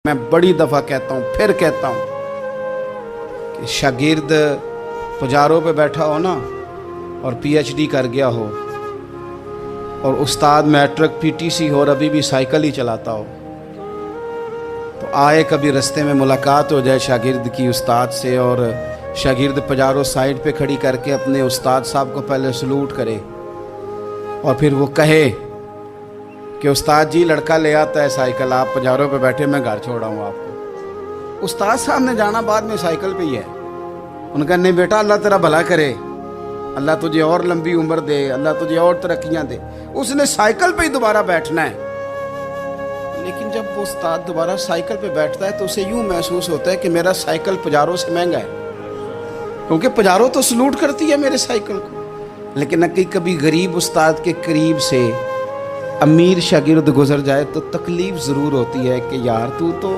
میں بڑی دفعہ کہتا ہوں، پھر کہتا ہوں کہ شاگرد پجاروں پہ بیٹھا ہو نا اور پی ایچ ڈی کر گیا ہو، اور استاد میٹرک پی ٹی سی ہو اور ابھی بھی سائیکل ہی چلاتا ہو، تو آئے کبھی رستے میں ملاقات ہو جائے شاگرد کی استاد سے، اور شاگرد پجاروں سائڈ پہ کھڑی کر کے اپنے استاد صاحب کو پہلے سلوٹ کرے، اور پھر وہ کہے کہ استاد جی لڑکا لے آتا ہے سائیکل، آپ پجاروں پہ بیٹھے، میں گھر چھوڑا ہوں آپ کو۔ استاد صاحب نے جانا بعد میں سائیکل پہ ہی ہے، ان کا نہیں بیٹا اللہ تیرا بھلا کرے، اللہ تجھے اور لمبی عمر دے، اللہ تجھے اور ترقیاں دے، اس نے سائیکل پہ ہی دوبارہ بیٹھنا ہے۔ لیکن جب وہ استاد دوبارہ سائیکل پہ بیٹھتا ہے تو اسے یوں محسوس ہوتا ہے کہ میرا سائیکل پجاروں سے مہنگا ہے، کیونکہ پجاروں تو سلوٹ کرتی ہے میرے سائیکل کو۔ لیکن کبھی غریب استاد کے قریب سے امیر شاگرد گزر جائے تو تکلیف ضرور ہوتی ہے کہ یار تو